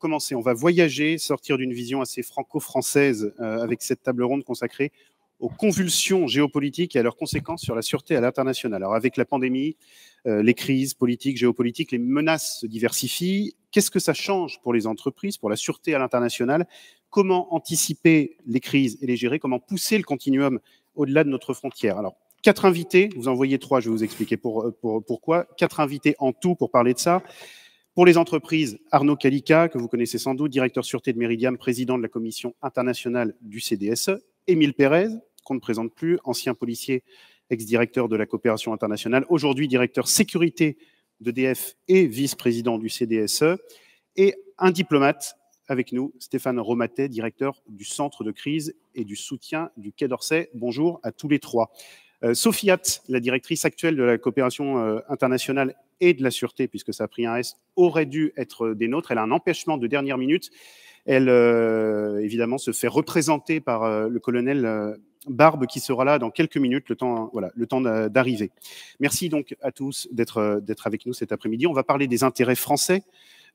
commencer, on va voyager, sortir d'une vision assez franco-française avec cette table ronde consacrée aux convulsions géopolitiques et à leurs conséquences sur la sûreté à l'international. Alors avec la pandémie, les crises politiques, géopolitiques, les menaces se diversifient. Qu'est-ce que ça change pour les entreprises, pour la sûreté à l'international? Comment anticiper les crises et les gérer? Comment pousser le continuum au-delà de notre frontière? Alors, 4 invités, vous en voyez 3, je vais vous expliquer pourquoi. 4 invités en tout pour parler de ça. Pour les entreprises, Arnaud Calica, que vous connaissez sans doute, directeur sûreté de Meridiam, président de la commission internationale du CDSE. Émile Pérez, qu'on ne présente plus, ancien policier, ex-directeur de la coopération internationale, aujourd'hui directeur sécurité d'EDF et vice-président du CDSE. Et un diplomate avec nous, Stéphane Romatet, directeur du centre de crise et du soutien du Quai d'Orsay. Bonjour à tous les 3. Sophie Hatt, la directrice actuelle de la coopération internationale et de la sûreté, puisque ça a pris un S, aurait dû être des nôtres. Elle a un empêchement de dernière minute. Elle, évidemment, se fait représenter par le colonel Barbe, qui sera là dans quelques minutes, le temps d'arriver. Merci donc à tous d'être avec nous cet après-midi. On va parler des intérêts français,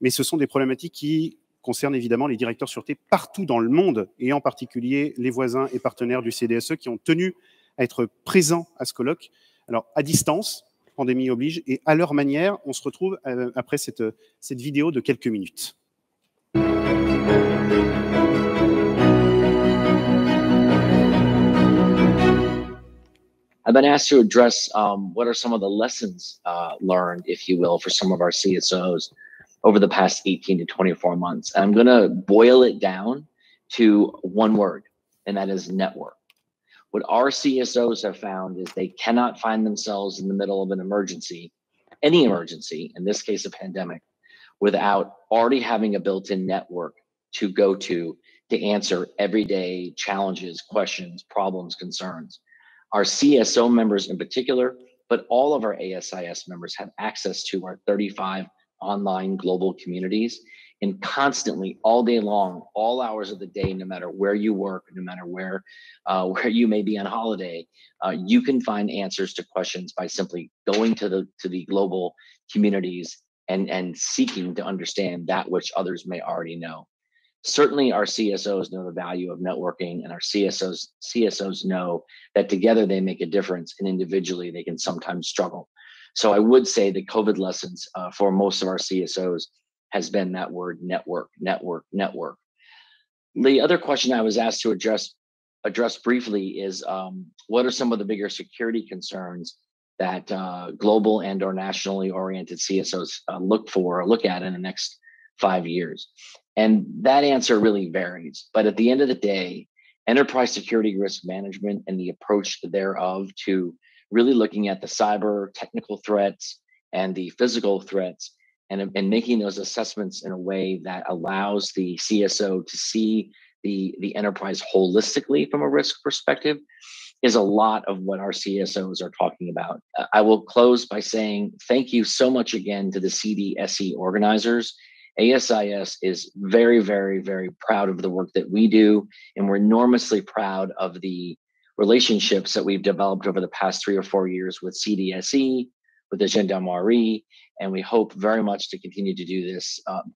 mais ce sont des problématiques qui concernent évidemment les directeurs sûreté partout dans le monde, et en particulier les voisins et partenaires du CDSE qui ont tenu à être présents à ce colloque. Alors, à distance, pandémie oblige, et à leur manière, on se retrouve après cette vidéo de quelques minutes. I've been asked to address what are some of the lessons learned, if you will, for some of our CSOs over the past 18 to 24 months. And I'm going to boil it down to one word, and that is network. What our CSOs have found is they cannot find themselves in the middle of an emergency, any emergency, in this case, a pandemic, without already having a built-in network to go to answer everyday challenges, questions, problems, concerns. Our CSO members in particular, but all of our ASIS members have access to our 35 online global communities, and constantly all day long, all hours of the day, no matter where you work, no matter where you may be on holiday, you can find answers to questions by simply going to the global communities and seeking to understand that which others may already know. Certainly our CSOs know the value of networking, and our CSOs know that together they make a difference, and individually they can sometimes struggle. So I would say the COVID lessons for most of our CSOs has been that word network, network, network. The other question I was asked to address briefly is what are some of the bigger security concerns that global and or nationally oriented CSOs look at in the next 5 years? And that answer really varies. But at the end of the day, enterprise security risk management and the approach thereof to really looking at the cyber technical threats and the physical threats and making those assessments in a way that allows the CSO to see the enterprise holistically from a risk perspective is a lot of what our CSOs are talking about. I will close by saying thank you so much again to the CDSE organizers. ASIS is very, very, very proud of the work that we do, and we're enormously proud of the relationships that we've developed over the past 3 or 4 years with CDSE, with the Gendarmerie, and we hope very much to continue to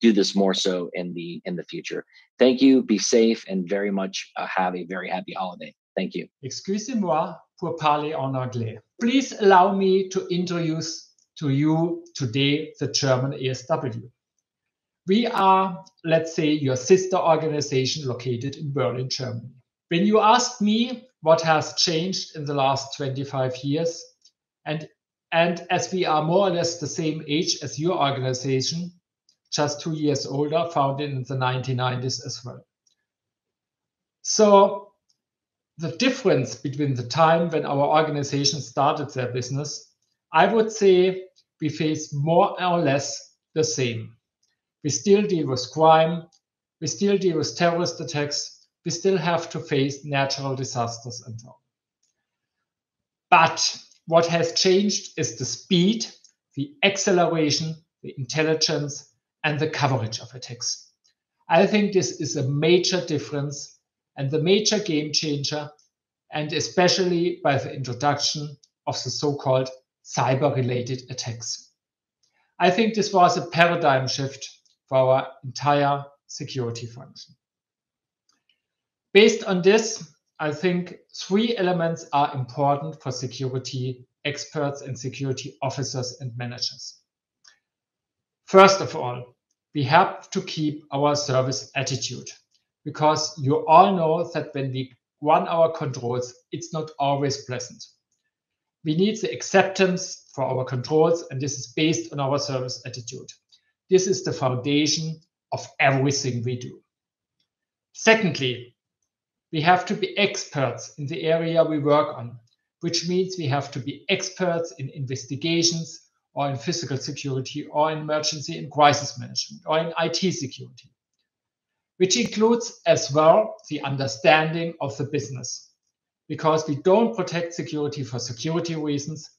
do this more so in the future. Thank you, be safe, and very much have a very happy holiday. Thank you. Excusez-moi pour parler en anglais. Please allow me to introduce to you today the German ASW. We are, let's say, your sister organization located in Berlin, Germany. When you asked me what has changed in the last 25 years, and as we are more or less the same age as your organization, just 2 years older, founded in the 1990s as well. So the difference between the time when our organization started their business, I would say we face more or less the same. We still deal with crime, we still deal with terrorist attacks, we still have to face natural disasters and so on. But what has changed is the speed, the acceleration, the intelligence, and the coverage of attacks. I think this is a major difference and the major game changer, and especially by the introduction of the so-called cyber-related attacks. I think this was a paradigm shift for our entire security function. Based on this, I think 3 elements are important for security experts and security officers and managers. First of all, we have to keep our service attitude, because you all know that when we run our controls, it's not always pleasant. We need the acceptance for our controls, and this is based on our service attitude. This is the foundation of everything we do. Secondly, we have to be experts in the area we work on, which means we have to be experts in investigations or in physical security or in emergency and crisis management or in IT security, which includes as well the understanding of the business. Because we don't protect security for security reasons,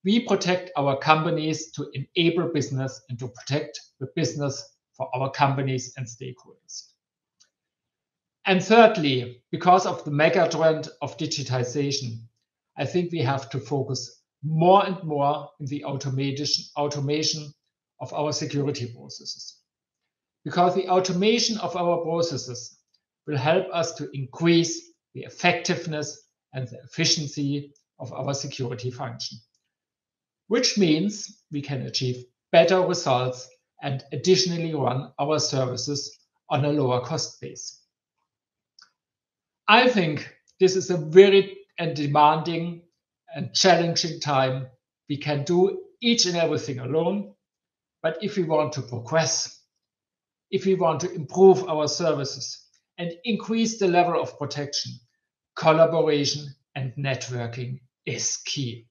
we protect our companies to enable business and to protect the business for our companies and stakeholders. And thirdly, because of the mega trend of digitization, I think we have to focus more and more in the automation of our security processes. Because the automation of our processes will help us to increase the effectiveness and the efficiency of our security function, which means we can achieve better results and additionally run our services on a lower cost base. I think this is a very demanding and challenging time. We can do each and everything alone, but if we want to progress, if we want to improve our services and increase the level of protection, collaboration and networking is key.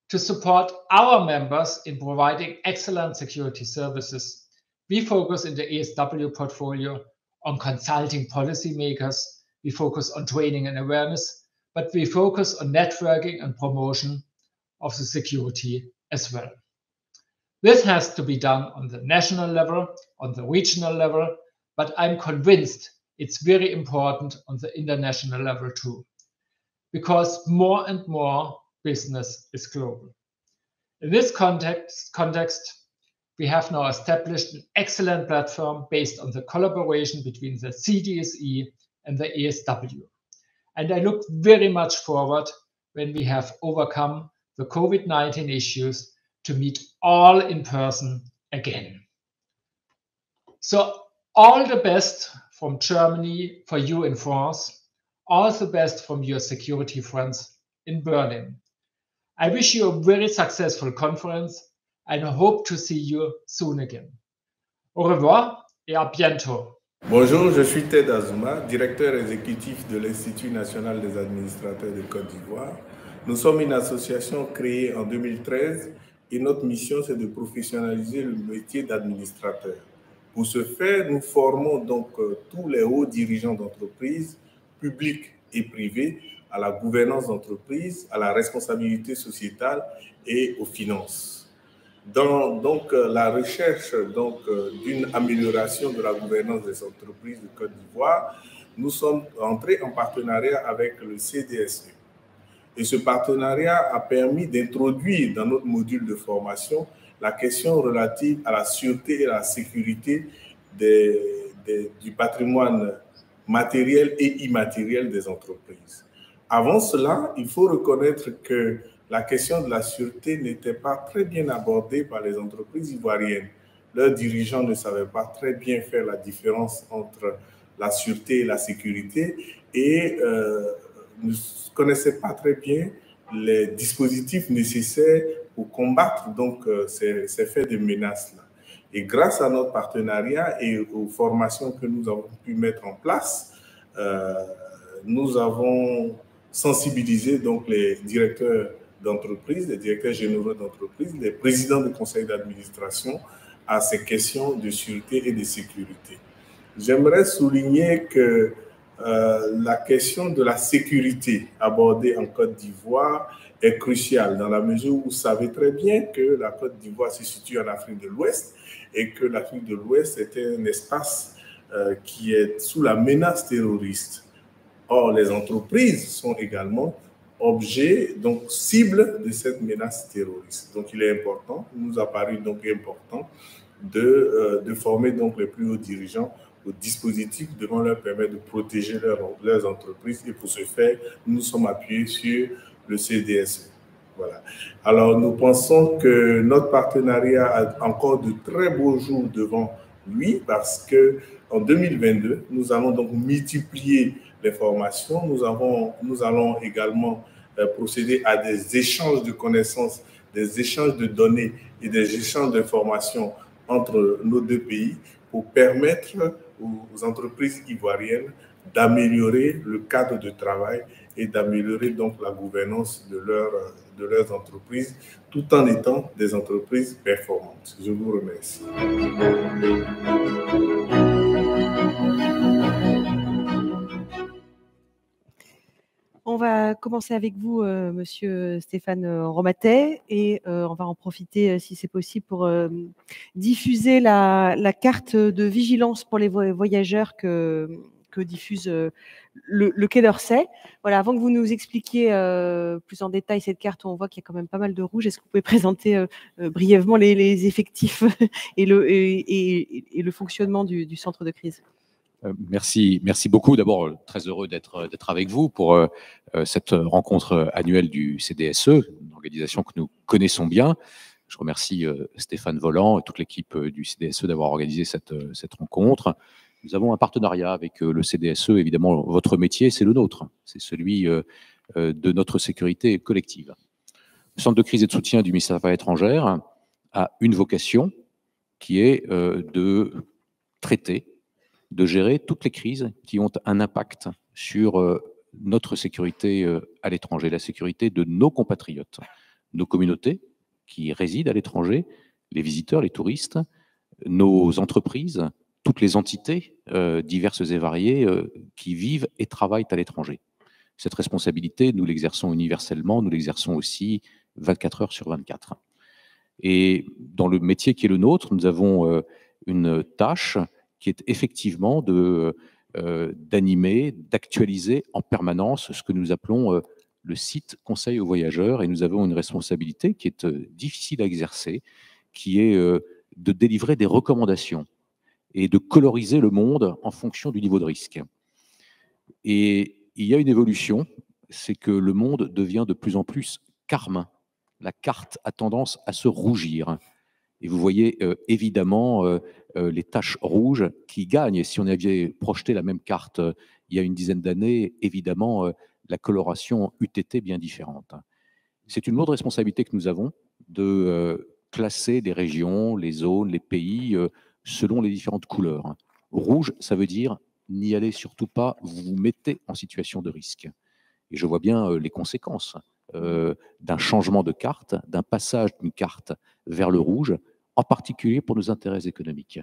To support our members in providing excellent security services, we focus in the ESW portfolio on consulting policymakers, we focus on training and awareness, but we focus on networking and promotion of the security as well. This has to be done on the national level, on the regional level, but I'm convinced it's very important on the international level too, because more and more business is global. In this context, we have now established an excellent platform based on the collaboration between the CDSE and the ESW. And I look very much forward when we have overcome the COVID-19 issues to meet all in person again. So all the best from Germany for you in France, all the best from your security friends in Berlin. I wish you a very successful conference and I hope to see you soon again. Au revoir et à bientôt. Bonjour, je suis Ted Azuma, directeur exécutif de l'Institut national des administrateurs de Côte d'Ivoire. Nous sommes une association créée en 2013 et notre mission c'est de professionnaliser le métier d'administrateur. Pour ce faire, nous formons donc tous les hauts dirigeants d'entreprises, publics et privés, à la gouvernance d'entreprise, à la responsabilité sociétale et aux finances. Dans la recherche d'une amélioration de la gouvernance des entreprises de Côte d'Ivoire, nous sommes entrés en partenariat avec le CDSE. Et ce partenariat a permis d'introduire dans notre module de formation la question relative à la sûreté et à la sécurité du patrimoine matériel et immatériel des entreprises. Avant cela, il faut reconnaître que la question de la sûreté n'était pas très bien abordée par les entreprises ivoiriennes. Leurs dirigeants ne savaient pas très bien faire la différence entre la sûreté et la sécurité et ne connaissaient pas très bien les dispositifs nécessaires pour combattre donc ces faits de menaces-là. Et grâce à notre partenariat et aux formations que nous avons pu mettre en place, nous avons sensibilisé donc les directeurs d'entreprise, les directeurs généraux d'entreprise, les présidents de conseil d'administration à ces questions de sûreté et de sécurité. J'aimerais souligner que la question de la sécurité abordée en Côte d'Ivoire est cruciale dans la mesure où vous savez très bien que la Côte d'Ivoire se situe en Afrique de l'Ouest et que l'Afrique de l'Ouest est un espace qui est sous la menace terroriste. Or, les entreprises sont également objet, donc cible de cette menace terroriste. Donc, il est important, il nous a paru donc important de former donc les plus hauts dirigeants aux dispositifs devant leur permettre de protéger leurs entreprises. Et pour ce faire, nous sommes appuyés sur le CDSE. Voilà. Alors, nous pensons que notre partenariat a encore de très beaux jours devant lui parce qu'en 2022, nous allons donc multiplier les formations. Nous allons également procéder à des échanges de connaissances, des échanges de données et des échanges d'informations entre nos deux pays pour permettre aux entreprises ivoiriennes d'améliorer le cadre de travail et d'améliorer donc la gouvernance de leurs entreprises, tout en étant des entreprises performantes. Je vous remercie. On va commencer avec vous, Monsieur Stéphane Romatet, et on va en profiter, si c'est possible, pour diffuser la carte de vigilance pour les voyageurs que diffuse le Quai d'Orsay. Voilà, avant que vous nous expliquiez plus en détail cette carte, où on voit qu'il y a quand même pas mal de rouge. Est-ce que vous pouvez présenter brièvement les effectifs et le fonctionnement du centre de crise ? Merci beaucoup. D'abord, très heureux d'être avec vous pour cette rencontre annuelle du CDSE, une organisation que nous connaissons bien. Je remercie Stéphane Voland et toute l'équipe du CDSE d'avoir organisé cette rencontre. Nous avons un partenariat avec le CDSE. Évidemment, votre métier, c'est le nôtre. C'est celui de notre sécurité collective. Le centre de crise et de soutien du ministère des Affaires étrangères a une vocation qui est de traiter, de gérer toutes les crises qui ont un impact sur notre sécurité à l'étranger, la sécurité de nos compatriotes, nos communautés qui résident à l'étranger, les visiteurs, les touristes, nos entreprises, toutes les entités diverses et variées qui vivent et travaillent à l'étranger. Cette responsabilité, nous l'exerçons universellement, nous l'exerçons aussi 24 heures sur 24. Et dans le métier qui est le nôtre, nous avons une tâche qui est effectivement d'animer, d'actualiser en permanence ce que nous appelons le site Conseil aux voyageurs. Et nous avons une responsabilité qui est difficile à exercer, qui est de délivrer des recommandations et de coloriser le monde en fonction du niveau de risque. Et il y a une évolution, c'est que le monde devient de plus en plus carmin. La carte a tendance à se rougir. Et vous voyez évidemment les taches rouges qui gagnent. Et si on avait projeté la même carte il y a une dizaine d'années, évidemment, la coloration eût été bien différente. C'est une lourde responsabilité que nous avons de classer les régions, les zones, les pays selon les différentes couleurs. Rouge, ça veut dire n'y allez surtout pas, vous vous mettez en situation de risque. Et je vois bien les conséquences d'un changement de carte, d'un passage d'une carte vers le rouge, en particulier pour nos intérêts économiques.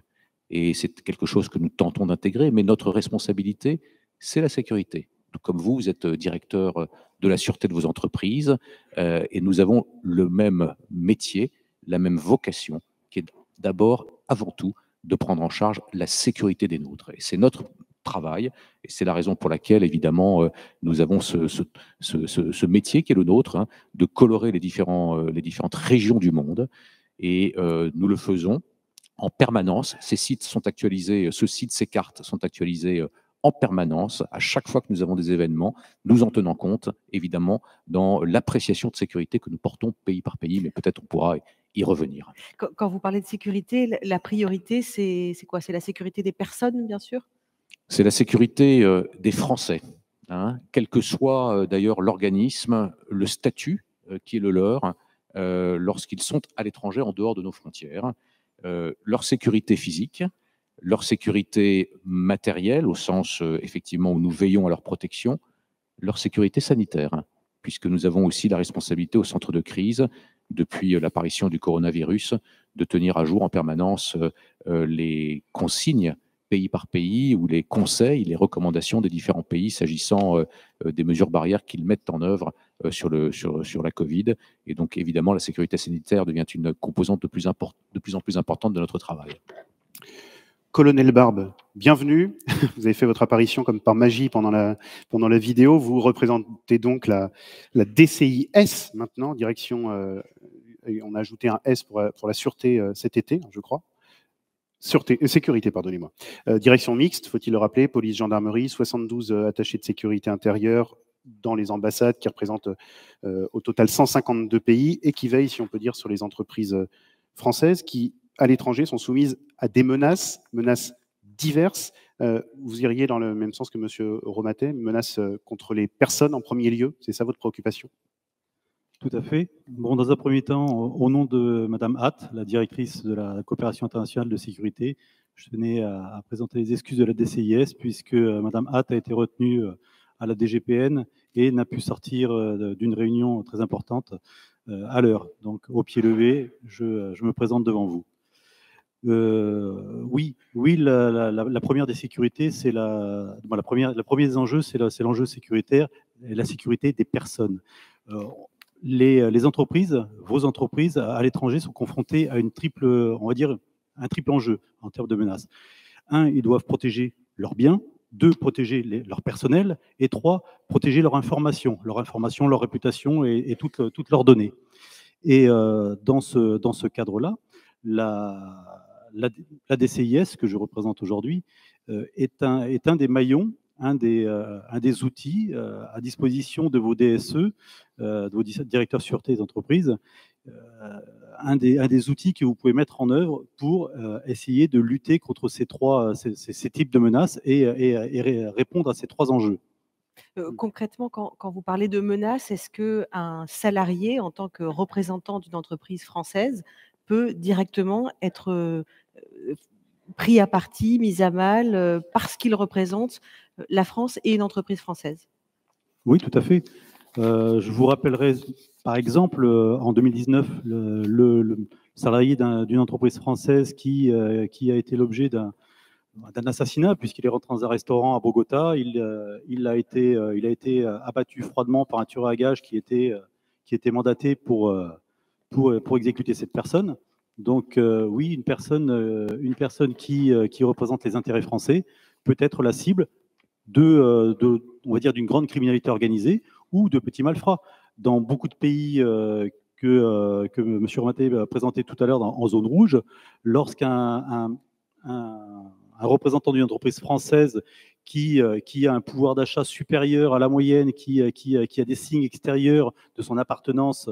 Et c'est quelque chose que nous tentons d'intégrer, mais notre responsabilité, c'est la sécurité. Tout comme vous, vous êtes directeur de la sûreté de vos entreprises, et nous avons le même métier, la même vocation, qui est d'abord, avant tout, de prendre en charge la sécurité des nôtres. Et c'est notre travail, et c'est la raison pour laquelle, évidemment, nous avons ce métier qui est le nôtre, hein, de colorer les différentes régions du monde, et nous le faisons en permanence. Ces sites sont actualisés, ces cartes sont actualisées en permanence, à chaque fois que nous avons des événements, nous en tenant compte, évidemment, dans l'appréciation de sécurité que nous portons pays par pays, mais peut-être on pourra y revenir. Quand vous parlez de sécurité, la priorité, c'est quoi? C'est la sécurité des personnes, bien sûr? C'est la sécurité des Français, hein, quel que soit d'ailleurs l'organisme, le statut qui est le leur, lorsqu'ils sont à l'étranger, en dehors de nos frontières, leur sécurité physique, leur sécurité matérielle, au sens effectivement où nous veillons à leur protection, leur sécurité sanitaire, puisque nous avons aussi la responsabilité au centre de crise, depuis l'apparition du coronavirus, de tenir à jour en permanence les consignes pays par pays, ou les conseils, les recommandations des différents pays s'agissant des mesures barrières qu'ils mettent en œuvre sur la Covid. Et donc, évidemment, la sécurité sanitaire devient une composante de plus en plus importante de notre travail. Colonel Barbe, bienvenue. Vous avez fait votre apparition comme par magie pendant la vidéo. Vous représentez donc la DCIS maintenant, direction, on a ajouté un S pour la sûreté cet été, je crois. Sécurité, pardonnez-moi. Direction mixte, faut-il le rappeler, police, gendarmerie, 72 attachés de sécurité intérieure dans les ambassades qui représentent au total 152 pays et qui veillent, si on peut dire, sur les entreprises françaises qui, à l'étranger, sont soumises à des menaces diverses. Vous iriez dans le même sens que M. Romatet, menaces contre les personnes en premier lieu, c'est ça votre préoccupation? Tout à fait. Bon, dans un premier temps, au nom de Madame Hatt, la directrice de la coopération internationale de sécurité, je tenais à présenter les excuses de la DCIS puisque Madame Hatt a été retenue à la DGPN et n'a pu sortir d'une réunion très importante à l'heure. Donc, au pied levé, je me présente devant vous. Oui, la première des sécurités, c'est le premier des enjeux, c'est l'enjeu sécuritaire, et la sécurité des personnes. Les entreprises, vos entreprises à l'étranger sont confrontées à un triple enjeu en termes de menaces. 1, ils doivent protéger leurs biens. 2, protéger leur personnel. Et 3, protéger leur information, leur réputation et toutes leurs données. Et dans ce cadre-là, la DCIS que je représente aujourd'hui est un des maillons, un des outils à disposition de vos DSE, de vos directeurs sûreté des entreprises, un des outils que vous pouvez mettre en œuvre pour essayer de lutter contre ces types de menaces et répondre à ces 3 enjeux. Concrètement, quand vous parlez de menaces, est-ce qu'un salarié, en tant que représentant d'une entreprise française, peut directement être pris à partie, mis à mal, parce qu'il représente la France et une entreprise française? Oui, tout à fait. Je vous rappellerai, par exemple, en 2019, le salarié d'une entreprise française qui a été l'objet d'un assassinat, puisqu'il est rentré dans un restaurant à Bogota. Il a été abattu froidement par un tueur à gages qui était mandaté pour exécuter cette personne. Donc oui, une personne qui représente les intérêts français peut être la cible on va dire, d'une grande criminalité organisée ou de petits malfrats. Dans beaucoup de pays que M. Romatet a présenté tout à l'heure en zone rouge, lorsqu'un représentant d'une entreprise française qui a un pouvoir d'achat supérieur à la moyenne, qui a des signes extérieurs de son appartenance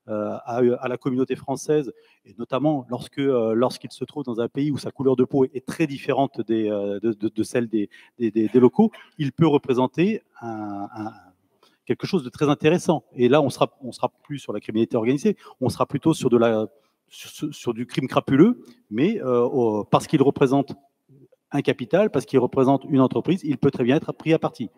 à la communauté française, et notamment lorsqu'il se trouve dans un pays où sa couleur de peau est très différente de celle des locaux, il peut représenter quelque chose de très intéressant. Et là, on sera plus sur la criminalité organisée, on sera plutôt sur du crime crapuleux, mais parce qu'il représente un capital, parce qu'il représente une entreprise, il peut très bien être pris à partie.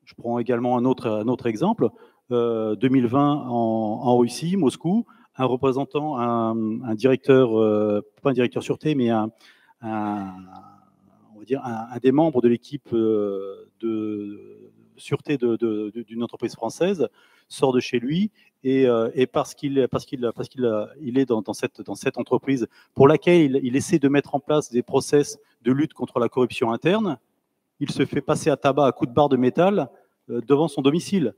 Je prends également un autre exemple. 2020 en Russie, Moscou, un représentant, un directeur, pas un directeur sûreté, mais on va dire un des membres de l'équipe de sûreté d'une entreprise française sort de chez lui et parce qu'il est dans cette entreprise pour laquelle il essaie de mettre en place des process de lutte contre la corruption interne, il se fait passer à tabac à coups de barre de métal devant son domicile.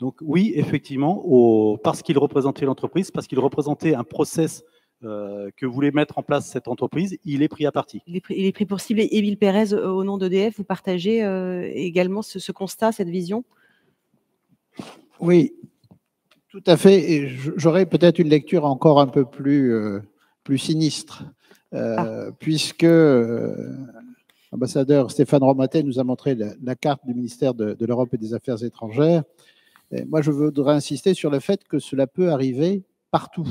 Donc oui, effectivement, parce qu'il représentait l'entreprise, parce qu'il représentait un process que voulait mettre en place cette entreprise, il est pris à partie. Il est pris pour cible. Et Émile Pérez, au nom d'EDF, vous partagez également ce constat, cette vision? Oui, tout à fait. Et j'aurais peut-être une lecture encore un peu plus sinistre, puisque l'ambassadeur Stéphane Romatet nous a montré la carte du ministère de l'Europe et des Affaires étrangères. Et moi, je voudrais insister sur le fait que cela peut arriver partout,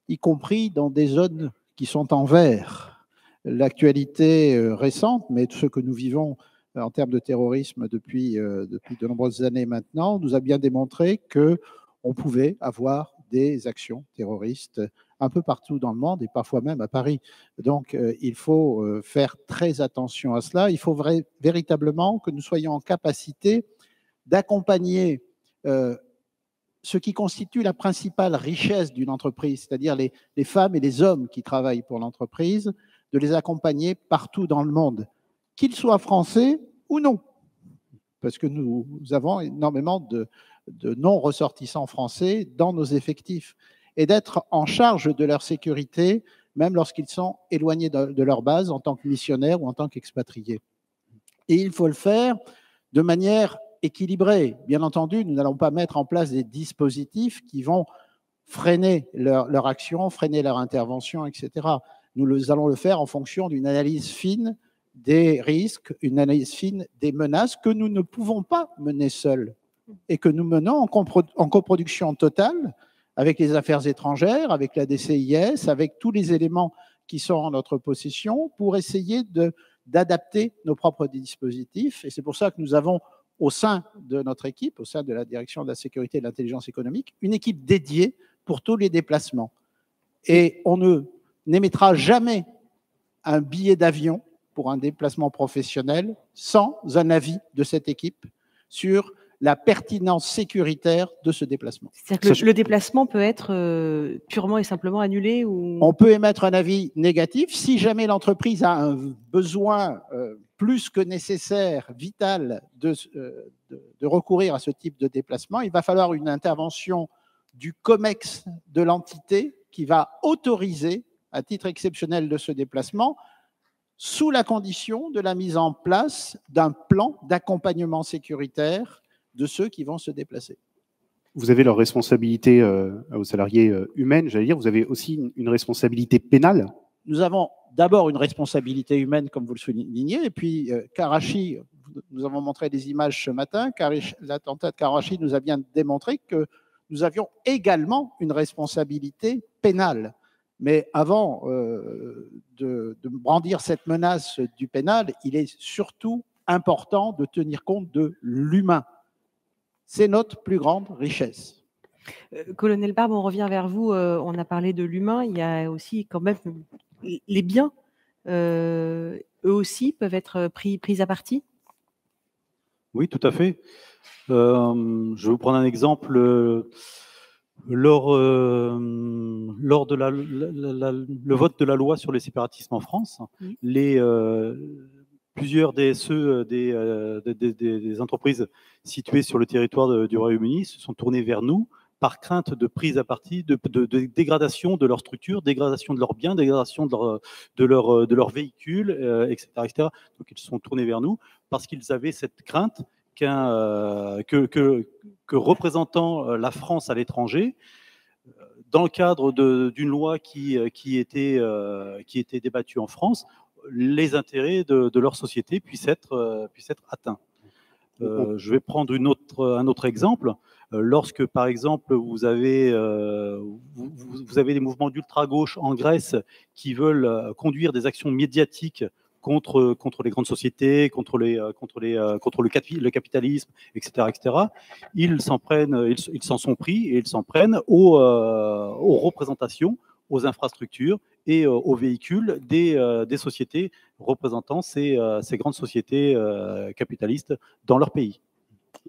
y compris dans des zones qui sont en vert. L'actualité récente, mais ce que nous vivons en termes de terrorisme depuis de nombreuses années maintenant, nous a bien démontré qu'on pouvait avoir des actions terroristes un peu partout dans le monde et parfois même à Paris. Donc, il faut faire très attention à cela. Il faut véritablement que nous soyons en capacité d'accompagner ce qui constitue la principale richesse d'une entreprise, c'est-à-dire les femmes et les hommes qui travaillent pour l'entreprise, de les accompagner partout dans le monde, qu'ils soient français ou non, parce que nous avons énormément de non-ressortissants français dans nos effectifs, et d'être en charge de leur sécurité même lorsqu'ils sont éloignés de leur base en tant que missionnaires ou en tant qu'expatriés. Et il faut le faire de manière équilibrée. Bien entendu, nous n'allons pas mettre en place des dispositifs qui vont freiner leur action, freiner leur intervention, etc. Nous allons le faire en fonction d'une analyse fine des risques, une analyse fine des menaces que nous ne pouvons pas mener seuls et que nous menons en coproduction totale avec les affaires étrangères, avec la DCIS, avec tous les éléments qui sont en notre possession pour essayer d'adapter nos propres dispositifs. Et c'est pour ça que nous avons au sein de notre équipe, au sein de la direction de la sécurité et de l'intelligence économique, une équipe dédiée pour tous les déplacements. Et on n'émettra jamais un billet d'avion pour un déplacement professionnel sans un avis de cette équipe sur la pertinence sécuritaire de ce déplacement. C'est-à-dire que le déplacement peut être purement et simplement annulé ou... On peut émettre un avis négatif si jamais l'entreprise a un besoin plus que nécessaire, vital, de recourir à ce type de déplacement. Il va falloir une intervention du COMEX de l'entité qui va autoriser, à titre exceptionnel de ce déplacement, sous la condition de la mise en place d'un plan d'accompagnement sécuritaire de ceux qui vont se déplacer. Vous avez leur responsabilité aux salariés humaines, j'allais dire. Vous avez aussi une responsabilité pénale. Nous avons d'abord une responsabilité humaine, comme vous le soulignez, et puis Karachi, nous avons montré des images ce matin, l'attentat de Karachi nous a bien démontré que nous avions également une responsabilité pénale. Mais avant de brandir cette menace du pénal, il est surtout important de tenir compte de l'humain. C'est notre plus grande richesse. Colonel Barbe, on revient vers vous. On a parlé de l'humain. Il y a aussi quand même les biens. Eux aussi peuvent être pris à partie. Oui, tout à fait. Je vais vous prendre un exemple. Lors de le vote de la loi sur le séparatisme en France, plusieurs DSE des entreprises situées sur le territoire du Royaume-Uni se sont tournées vers nous par crainte de prise à partie, de dégradation de leur structure, dégradation de leurs biens, dégradation de leurs véhicules, etc., etc. Donc ils se sont tournés vers nous parce qu'ils avaient cette crainte que représentant la France à l'étranger, dans le cadre d'une loi qui était débattue en France, les intérêts de leur société puissent être atteints. Je vais prendre un autre exemple. Lorsque, par exemple, vous avez des mouvements d'ultra-gauche en Grèce qui veulent conduire des actions médiatiques contre les grandes sociétés, contre le capitalisme, etc., etc., ils s'en sont pris et ils s'en prennent aux représentations, aux infrastructures et aux véhicules des sociétés représentant ces grandes sociétés capitalistes dans leur pays.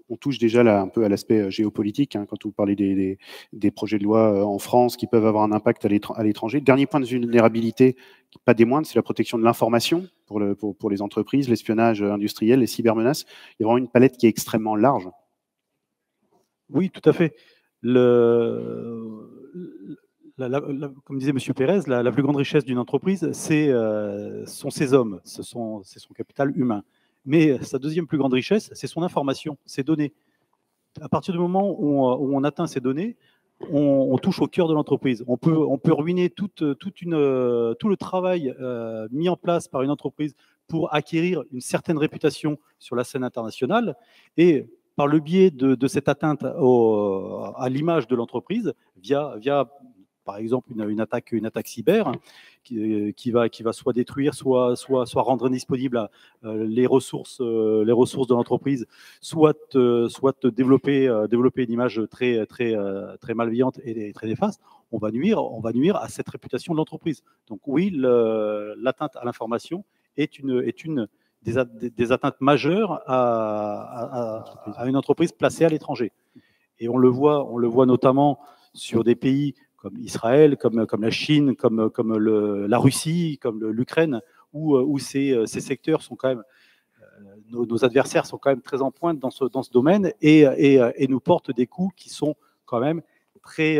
On touche déjà là un peu à l'aspect géopolitique, hein, quand vous parlez des projets de loi en France qui peuvent avoir un impact à l'étranger. Dernier point de vulnérabilité, pas des moindres, c'est la protection de l'information pour les entreprises, l'espionnage industriel, les cybermenaces. Il y a vraiment une palette qui est extrêmement large. Oui, tout à fait. Comme disait M. Pérez, la plus grande richesse d'une entreprise, sont ses hommes, c'est son capital humain. Mais sa deuxième plus grande richesse, c'est son information, ses données. À partir du moment où on atteint ces données, on touche au cœur de l'entreprise. On peut ruiner tout le travail mis en place par une entreprise pour acquérir une certaine réputation sur la scène internationale. Et par le biais de cette atteinte à l'image de l'entreprise, via par exemple une attaque cyber qui va soit détruire, soit rendre indisponible les ressources de l'entreprise, soit développer une image très malveillante et très néfaste, on va nuire à cette réputation de l'entreprise. Donc oui, l'atteinte à l'information est une des atteintes majeures à une entreprise placée à l'étranger. Et on le voit notamment sur des pays comme Israël, comme la Chine, comme la Russie, comme l'Ukraine, où ces secteurs sont quand même, nos adversaires sont quand même très en pointe dans ce domaine et nous portent des coups qui sont quand même très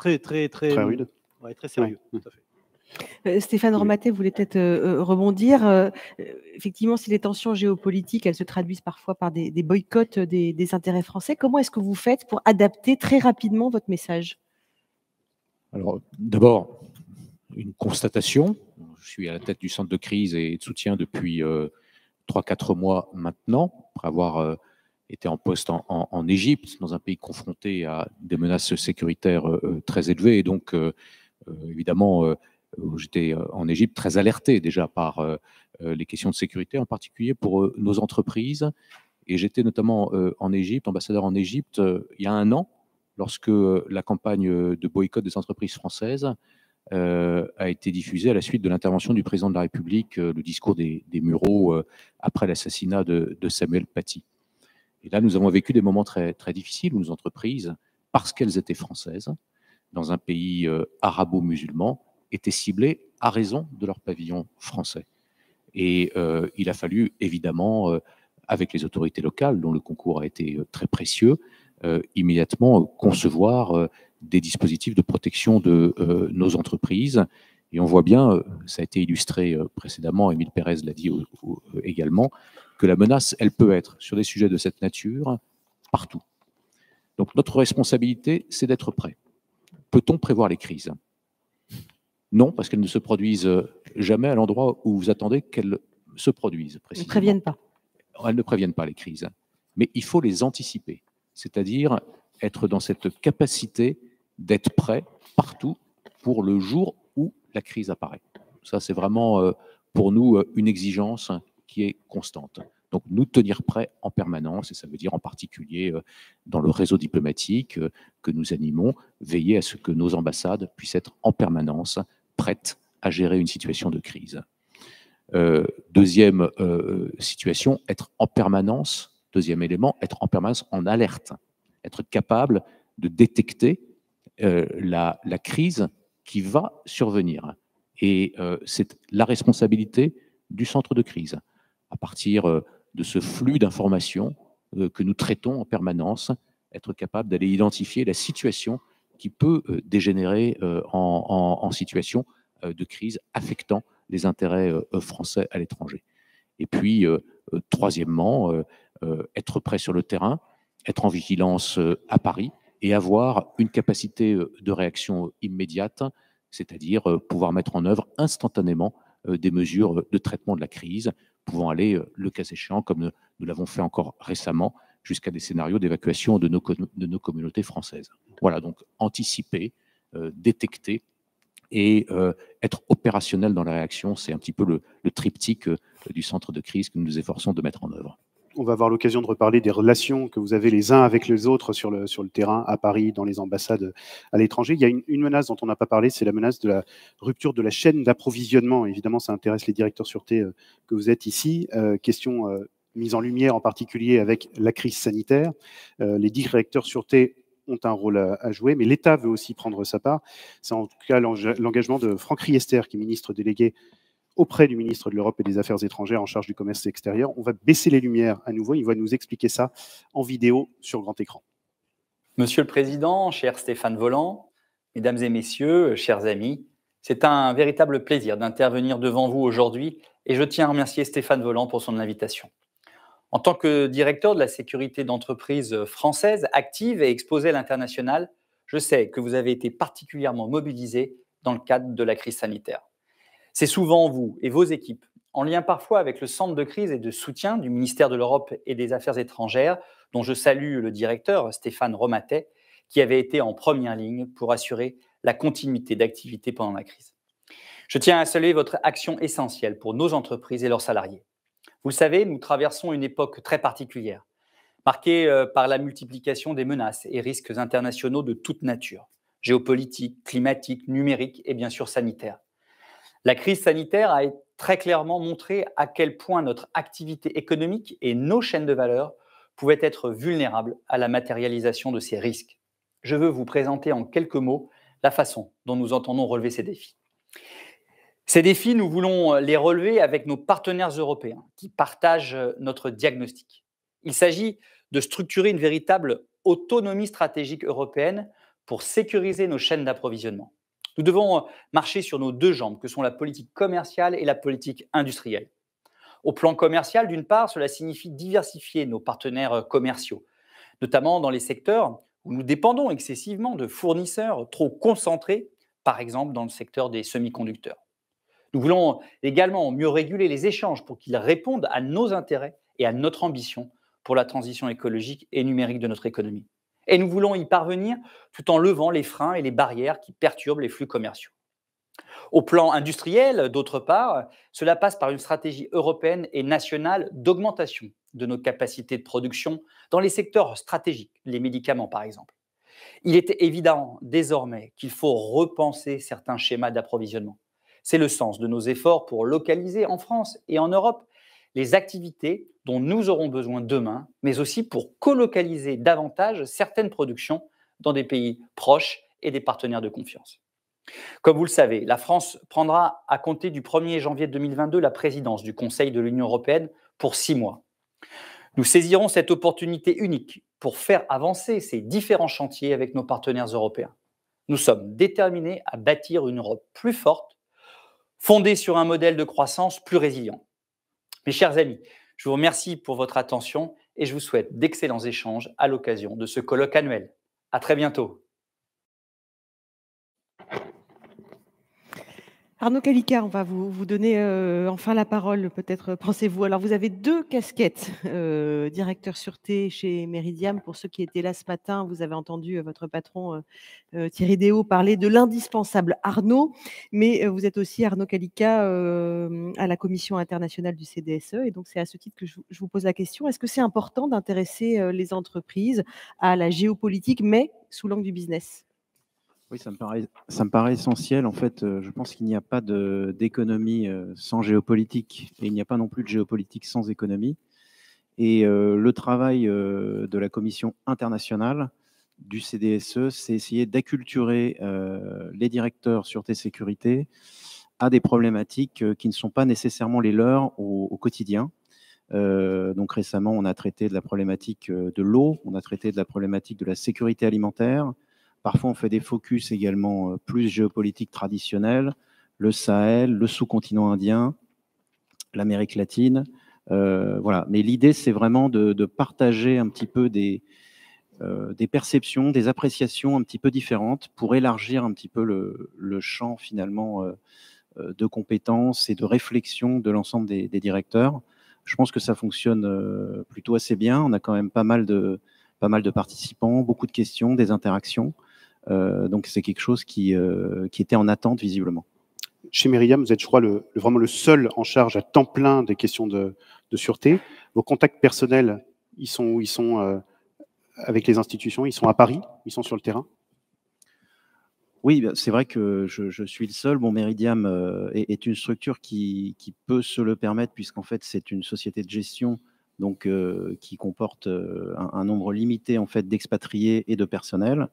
très rude. Ouais, très sérieux, tout à fait. Stéphane Romatet voulait peut-être rebondir. Effectivement, si les tensions géopolitiques, elles se traduisent parfois par des boycotts des intérêts français, comment est-ce que vous faites pour adapter très rapidement votre message? Alors, d'abord, une constatation. Je suis à la tête du centre de crise et de soutien depuis 3-4 mois maintenant, après avoir été en poste en Égypte, dans un pays confronté à des menaces sécuritaires très élevées. Et donc, évidemment, j'étais en Égypte très alerté déjà par les questions de sécurité, en particulier pour nos entreprises. Et j'étais notamment en Égypte, ambassadeur en Égypte, il y a 1 an, lorsque la campagne de boycott des entreprises françaises a été diffusée à la suite de l'intervention du président de la République, le discours des Mureaux après l'assassinat de Samuel Paty. Et là, nous avons vécu des moments très, très difficiles où nos entreprises, parce qu'elles étaient françaises, dans un pays arabo-musulman, étaient ciblées à raison de leur pavillon français. Et il a fallu, évidemment, avec les autorités locales, dont le concours a été très précieux, immédiatement concevoir des dispositifs de protection de nos entreprises. Et on voit bien, ça a été illustré précédemment, Émile Pérez l'a dit également, que la menace, elle peut être, sur des sujets de cette nature, partout. Donc notre responsabilité, c'est d'être prêt. Peut-on prévoir les crises? Non, parce qu'elles ne se produisent jamais à l'endroit où vous attendez qu'elles se produisent. Elles ne préviennent pas. Elles ne préviennent pas les crises. Mais il faut les anticiper, c'est-à-dire être dans cette capacité d'être prêt partout pour le jour où la crise apparaît. Ça, c'est vraiment pour nous une exigence qui est constante. Donc, nous tenir prêts en permanence, et ça veut dire en particulier dans le réseau diplomatique que nous animons, veiller à ce que nos ambassades puissent être en permanence prêtes à gérer une situation de crise. Deuxième situation, être en permanence, deuxième élément, être en permanence en alerte, être capable de détecter la crise qui va survenir. Et c'est la responsabilité du centre de crise. À partir de ce flux d'informations que nous traitons en permanence, être capable d'aller identifier la situation qui peut dégénérer en situation de crise affectant les intérêts français à l'étranger. Et puis, troisièmement, être prêt sur le terrain, être en vigilance à Paris et avoir une capacité de réaction immédiate, c'est-à-dire pouvoir mettre en œuvre instantanément des mesures de traitement de la crise, pouvant aller, le cas échéant, comme nous l'avons fait encore récemment, jusqu'à des scénarios d'évacuation de nos communautés françaises. Voilà, donc anticiper, détecter et être opérationnel dans la réaction, c'est un petit peu le triptyque du centre de crise que nous nous efforçons de mettre en œuvre. On va avoir l'occasion de reparler des relations que vous avez les uns avec les autres sur le terrain, à Paris, dans les ambassades à l'étranger. Il y a une menace dont on n'a pas parlé, c'est la menace de la rupture de la chaîne d'approvisionnement. Évidemment, ça intéresse les directeurs sûreté que vous êtes ici. Question mise en lumière en particulier avec la crise sanitaire. Les directeurs sûreté ont un rôle à jouer, mais l'État veut aussi prendre sa part. C'est en tout cas l'engagement de Franck Riester, qui est ministre délégué auprès du ministre de l'Europe et des Affaires étrangères en charge du commerce extérieur. On va baisser les lumières à nouveau. Il va nous expliquer ça en vidéo sur grand écran. Monsieur le Président, cher Stéphane Volant, mesdames et messieurs, chers amis, c'est un véritable plaisir d'intervenir devant vous aujourd'hui et je tiens à remercier Stéphane Volant pour son invitation. En tant que directeur de la sécurité d'entreprises françaises active et exposée à l'international, je sais que vous avez été particulièrement mobilisé dans le cadre de la crise sanitaire. C'est souvent vous et vos équipes, en lien parfois avec le centre de crise et de soutien du ministère de l'Europe et des Affaires étrangères, dont je salue le directeur Stéphane Romatet, qui avait été en première ligne pour assurer la continuité d'activité pendant la crise. Je tiens à saluer votre action essentielle pour nos entreprises et leurs salariés. Vous le savez, nous traversons une époque très particulière, marquée par la multiplication des menaces et risques internationaux de toute nature, géopolitiques, climatiques, numériques et bien sûr sanitaires. La crise sanitaire a très clairement montré à quel point notre activité économique et nos chaînes de valeur pouvaient être vulnérables à la matérialisation de ces risques. Je veux vous présenter en quelques mots la façon dont nous entendons relever ces défis. Ces défis, nous voulons les relever avec nos partenaires européens qui partagent notre diagnostic. Il s'agit de structurer une véritable autonomie stratégique européenne pour sécuriser nos chaînes d'approvisionnement. Nous devons marcher sur nos deux jambes, que sont la politique commerciale et la politique industrielle. Au plan commercial, d'une part, cela signifie diversifier nos partenaires commerciaux, notamment dans les secteurs où nous dépendons excessivement de fournisseurs trop concentrés, par exemple dans le secteur des semi-conducteurs. Nous voulons également mieux réguler les échanges pour qu'ils répondent à nos intérêts et à notre ambition pour la transition écologique et numérique de notre économie. Et nous voulons y parvenir tout en levant les freins et les barrières qui perturbent les flux commerciaux. Au plan industriel, d'autre part, cela passe par une stratégie européenne et nationale d'augmentation de nos capacités de production dans les secteurs stratégiques, les médicaments par exemple. Il est évident désormais qu'il faut repenser certains schémas d'approvisionnement. C'est le sens de nos efforts pour localiser en France et en Europe les activités dont nous aurons besoin demain, mais aussi pour colocaliser davantage certaines productions dans des pays proches et des partenaires de confiance. Comme vous le savez, la France prendra à compter du 1er janvier 2022 la présidence du Conseil de l'Union européenne pour 6 mois. Nous saisirons cette opportunité unique pour faire avancer ces différents chantiers avec nos partenaires européens. Nous sommes déterminés à bâtir une Europe plus forte, fondée sur un modèle de croissance plus résilient. Mes chers amis, je vous remercie pour votre attention et je vous souhaite d'excellents échanges à l'occasion de ce colloque annuel. À très bientôt. Arnaud Kalika, on va vous donner enfin la parole, peut-être pensez-vous. Alors, vous avez 2 casquettes, directeur sûreté chez Meridiam. Pour ceux qui étaient là ce matin, vous avez entendu votre patron Thierry Déaut parler de l'indispensable Arnaud, mais vous êtes aussi Arnaud Kalika à la Commission internationale du CDSE. Et donc, c'est à ce titre que je vous pose la question. Est-ce que c'est important d'intéresser les entreprises à la géopolitique, mais sous l'angle du business ? Oui, ça me paraît essentiel. En fait, je pense qu'il n'y a pas d'économie sans géopolitique et il n'y a pas non plus de géopolitique sans économie. Et le travail de la Commission internationale du CDSE, c'est essayer d'acculturer les directeurs sûreté-sécurité à des problématiques qui ne sont pas nécessairement les leurs au quotidien. Donc récemment, on a traité de la problématique de l'eau, on a traité de la problématique de la sécurité alimentaire. Parfois, on fait des focus également plus géopolitiques traditionnels, le Sahel, le sous-continent indien, l'Amérique latine. Voilà. Mais l'idée, c'est vraiment de partager un petit peu des perceptions, des appréciations un petit peu différentes pour élargir un petit peu le champ finalement de compétences et de réflexion de l'ensemble des directeurs. Je pense que ça fonctionne plutôt assez bien. On a quand même pas mal de participants, beaucoup de questions, des interactions. Donc c'est quelque chose qui était en attente visiblement. Chez Meridiam, vous êtes, je crois, vraiment le seul en charge à temps plein des questions de sûreté. Vos contacts personnels, ils sont avec les institutions, ils sont à Paris, ils sont sur le terrain? Oui, c'est vrai que je suis le seul. Bon, Meridiam est une structure qui peut se le permettre puisqu'en fait c'est une société de gestion donc qui comporte un nombre limité en fait d'expatriés et de personnel.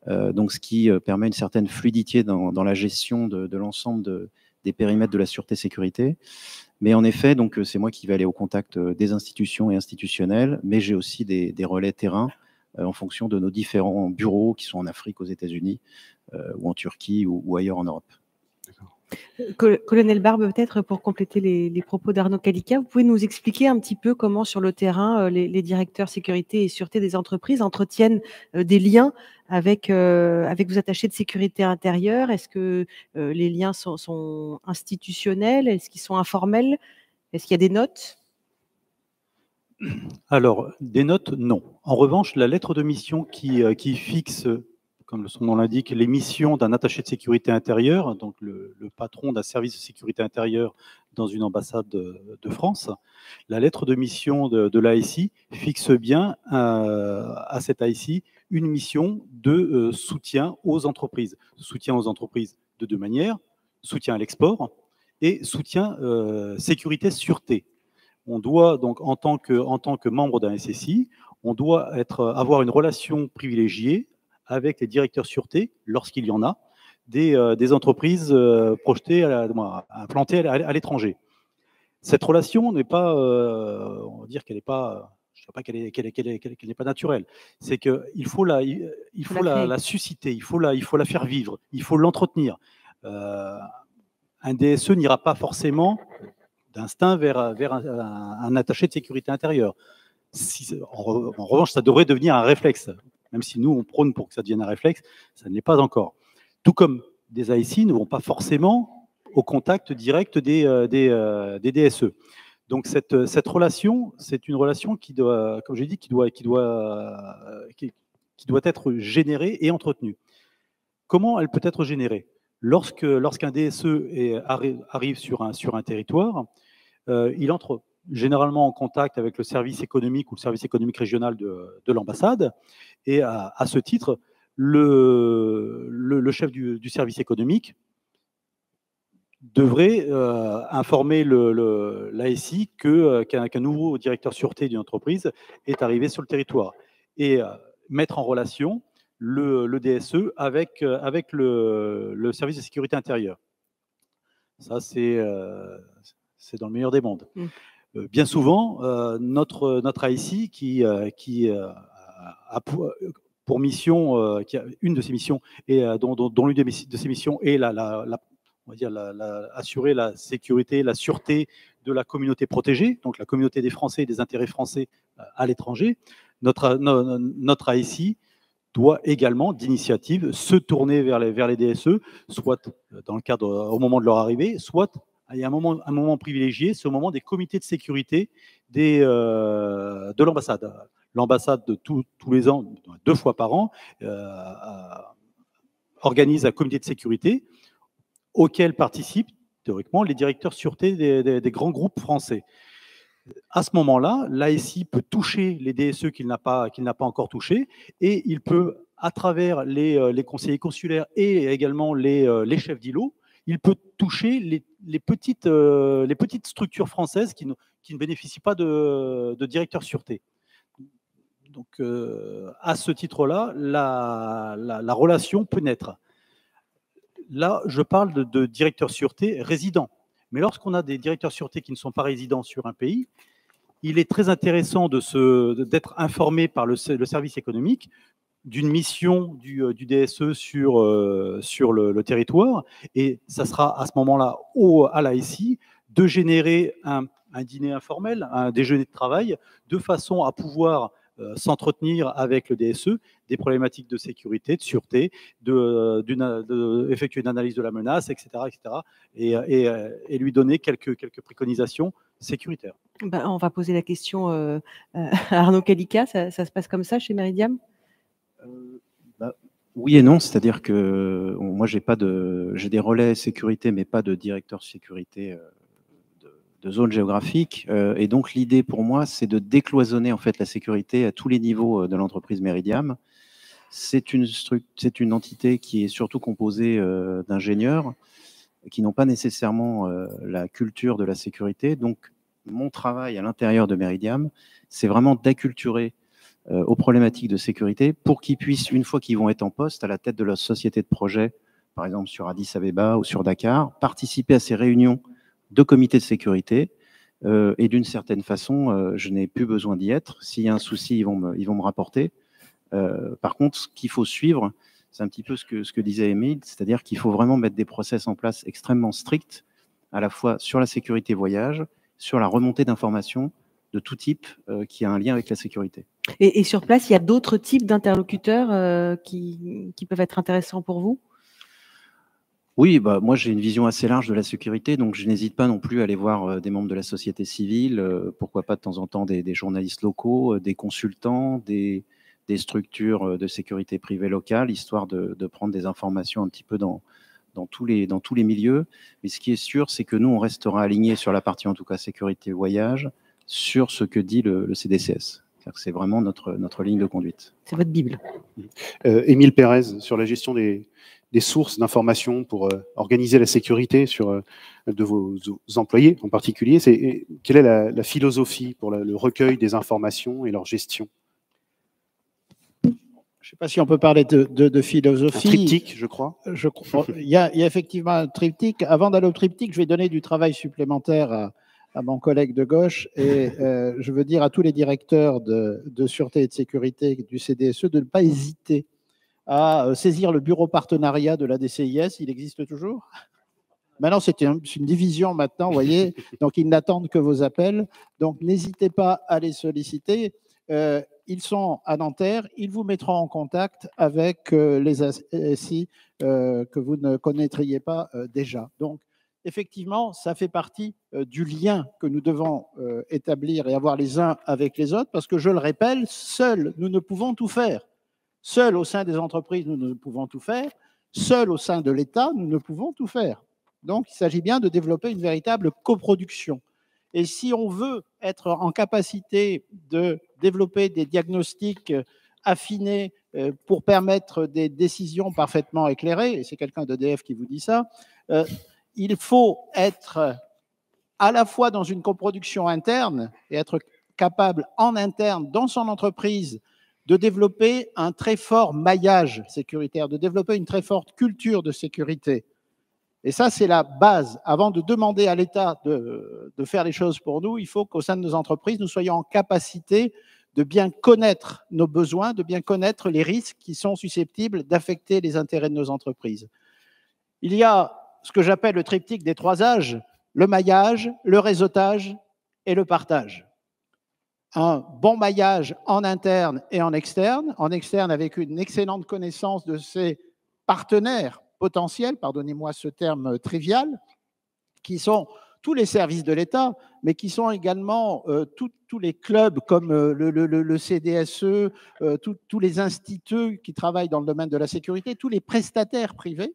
Donc, ce qui permet une certaine fluidité dans la gestion de l'ensemble des périmètres de la sûreté-sécurité. Mais en effet, donc c'est moi qui vais aller au contact des institutions et institutionnels, mais j'ai aussi des relais terrain en fonction de nos différents bureaux qui sont en Afrique, aux États-Unis, ou en Turquie, ou ailleurs en Europe. Colonel Barbe, peut-être pour compléter les propos d'Arnaud Kalika, vous pouvez nous expliquer un petit peu comment sur le terrain les directeurs sécurité et sûreté des entreprises entretiennent des liens avec vos attachés de sécurité intérieure. Est-ce que les liens sont institutionnels? Est-ce qu'ils sont informels? Est-ce qu'il y a des notes? Alors, des notes, non. En revanche, la lettre de mission qui fixe, comme son nom l'indique, les missions d'un attaché de sécurité intérieure, donc le patron d'un service de sécurité intérieure dans une ambassade de France, la lettre de mission de l'ASI fixe bien à cette ASI une mission de soutien aux entreprises. Soutien aux entreprises de 2 manières, soutien à l'export et soutien sécurité-sûreté. On doit donc, en tant que membre d'un SSI, on doit avoir une relation privilégiée avec les directeurs sûreté, lorsqu'il y en a, des entreprises projetées, implantées à l'étranger. Cette relation n'est pas, on va dire qu'elle n'est pas, je ne sais pas qu'elle n'est pas naturelle. C'est qu'il faut il faut la susciter, il faut la faire vivre, il faut l'entretenir. Un DSE n'ira pas forcément d'instinct vers un attaché de sécurité intérieure. En revanche, ça devrait devenir un réflexe. Même si nous, on prône pour que ça devienne un réflexe, ça ne l'est pas encore. Tout comme des ASI ne vont pas forcément au contact direct des DSE. Donc cette relation, c'est une relation qui doit, comme j'ai dit, qui doit être générée et entretenue. Comment elle peut être générée? Lorsqu'un DSE arrive sur un territoire, il entre généralement en contact avec le service économique ou le service économique régional de l'ambassade, et à ce titre, le chef du service économique devrait informer l'ASI qu'un nouveau directeur sûreté d'une entreprise est arrivé sur le territoire, et mettre en relation le DSE avec le service de sécurité intérieure. Ça, c'est dans le meilleur des mondes. Bien souvent, notre ASI qui a pour mission, une de ses missions, et dont l'une de ses missions est on va dire assurer la sécurité, la sûreté de la communauté protégée, donc la communauté des Français et des intérêts français à l'étranger, notre ASI doit également, d'initiative, se tourner vers les DSE, soit dans le cadre au moment de leur arrivée, soit il y a un moment privilégié, c'est au moment des comités de sécurité de l'ambassade. L'ambassade, tous les ans, 2 fois par an, organise un comité de sécurité auquel participent théoriquement les directeurs sûreté des grands groupes français. À ce moment-là, l'ASI peut toucher les DSE qu'il n'a pas encore touchés, et il peut, à travers les conseillers consulaires et également les chefs d'îlot, il peut toucher les petites structures françaises qui ne bénéficient pas de directeur sûreté. Donc, à ce titre-là, la relation peut naître. Là, je parle de directeurs sûreté résidents. Mais lorsqu'on a des directeurs sûreté qui ne sont pas résidents sur un pays, il est très intéressant d'être informé par le service économique d'une mission du DSE sur le territoire, et ça sera à ce moment-là à l'ASI de générer un dîner informel, un déjeuner de travail, de façon à pouvoir s'entretenir avec le DSE des problématiques de sécurité, de sûreté, effectuer une analyse de la menace, etc., et lui donner quelques préconisations sécuritaires. On va poser la question à Arnaud Calica. Ça se passe comme ça chez Meridiam? Oui et non, c'est-à-dire que moi j'ai des relais sécurité, mais pas de directeur sécurité de zone géographique, et donc l'idée pour moi c'est de décloisonner en fait la sécurité à tous les niveaux de l'entreprise Meridiam. C'est une entité qui est surtout composée d'ingénieurs qui n'ont pas nécessairement la culture de la sécurité. Donc mon travail à l'intérieur de Meridiam, c'est vraiment d'acculturer aux problématiques de sécurité pour qu'ils puissent, une fois qu'ils vont être en poste à la tête de leur société de projet, par exemple sur Addis Abeba ou sur Dakar, participer à ces réunions de comités de sécurité, et d'une certaine façon, je n'ai plus besoin d'y être. S'il y a un souci, ils vont me rapporter. Par contre, ce qu'il faut suivre, c'est un petit peu ce que disait Émile, c'est-à-dire qu'il faut vraiment mettre des process en place extrêmement stricts, à la fois sur la sécurité voyage, sur la remontée d'informations de tout type qui a un lien avec la sécurité. Et sur place, il y a d'autres types d'interlocuteurs qui peuvent être intéressants pour vous? Oui, moi j'ai une vision assez large de la sécurité, donc je n'hésite pas non plus à aller voir des membres de la société civile, pourquoi pas de temps en temps des journalistes locaux, des consultants, des structures de sécurité privée locale, histoire de prendre des informations un petit peu dans tous les milieux. Mais ce qui est sûr, c'est que nous, on restera alignés sur la partie, en tout cas, sécurité voyage, sur ce que dit le CDCS. C'est vraiment notre ligne de conduite. C'est votre Bible. Émile Pérez, sur la gestion des sources d'informations pour organiser la sécurité de vos employés en particulier, quelle est la philosophie pour le recueil des informations et leur gestion? Je ne sais pas si on peut parler de philosophie. Un triptyque, je crois. Il y a effectivement un triptyque. Avant d'aller au triptyque, je vais donner du travail supplémentaire à mon collègue de gauche, et je veux dire à tous les directeurs de sûreté et de sécurité du CDSE de ne pas hésiter à saisir le bureau partenariat de la DCIS. Il existe toujours? Maintenant, c'est une division maintenant, vous voyez, donc ils n'attendent que vos appels. Donc, n'hésitez pas à les solliciter. Ils sont à Nanterre, ils vous mettront en contact avec les ASI que vous ne connaîtriez pas déjà. Donc, effectivement, ça fait partie du lien que nous devons établir et avoir les uns avec les autres, parce que, je le rappelle, seuls, nous ne pouvons tout faire. Seuls au sein des entreprises, nous ne pouvons tout faire. Seuls au sein de l'État, nous ne pouvons tout faire. Donc, il s'agit bien de développer une véritable coproduction. Et si on veut être en capacité de développer des diagnostics affinés pour permettre des décisions parfaitement éclairées, et c'est quelqu'un d'EDF qui vous dit ça, il faut être à la fois dans une coproduction interne et être capable en interne, dans son entreprise, de développer un très fort maillage sécuritaire, de développer une très forte culture de sécurité. Et ça, c'est la base. Avant de demander à l'État de faire les choses pour nous, il faut qu'au sein de nos entreprises, nous soyons en capacité de bien connaître nos besoins, de bien connaître les risques qui sont susceptibles d'affecter les intérêts de nos entreprises. Il y a ce que j'appelle le triptyque des 3 âges, le maillage, le réseautage et le partage. Un bon maillage en interne et en externe avec une excellente connaissance de ses partenaires potentiels, pardonnez-moi ce terme trivial, qui sont tous les services de l'État, mais qui sont également tous les clubs comme le CDSE, tous les instituts qui travaillent dans le domaine de la sécurité, tous les prestataires privés